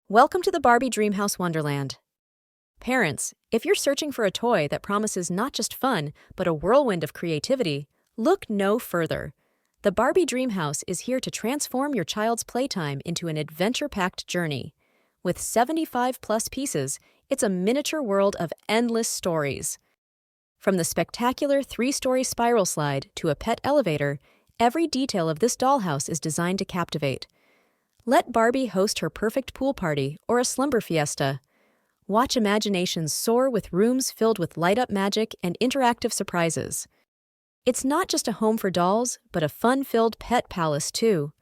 Welcome to the Barbie DreamHouse Wonderland. Parents, if you're searching for a toy that promises not just fun, but a whirlwind of creativity, look no further. The Barbie DreamHouse is here to transform your child's playtime into an adventure-packed journey. With 75-plus pieces, it's a miniature world of endless stories. From the spectacular 3-story spiral slide to a pet elevator, every detail of this dollhouse is designed to captivate. Let Barbie host her perfect pool party or a slumber fiesta. Watch imaginations soar with rooms filled with light-up magic and interactive surprises. It's not just a home for dolls, but a fun-filled pet palace too.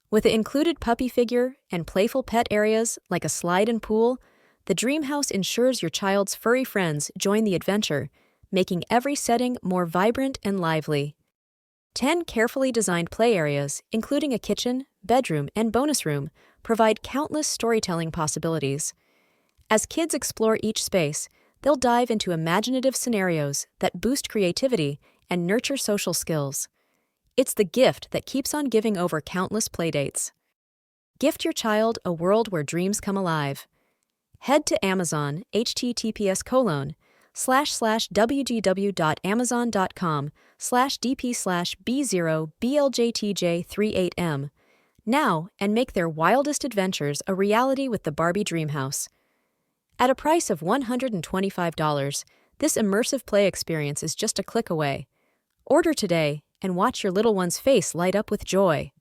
With an included puppy figure and playful pet areas like a slide and pool, the DreamHouse ensures your child's furry friends join the adventure, making every setting more vibrant and lively. 10 carefully designed play areas, including a kitchen, bedroom, and bonus room, provide countless storytelling possibilities. As kids explore each space, they'll dive into imaginative scenarios that boost creativity and nurture social skills. It's the gift that keeps on giving over countless playdates. Gift your child a world where dreams come alive. Head to Amazon, https://www.amazon.com/dp/b0bljtj38m now and make their wildest adventures a reality with the Barbie DreamHouse. At a price of $125, this immersive play experience is just a click away. Order today and watch your little one's face light up with joy.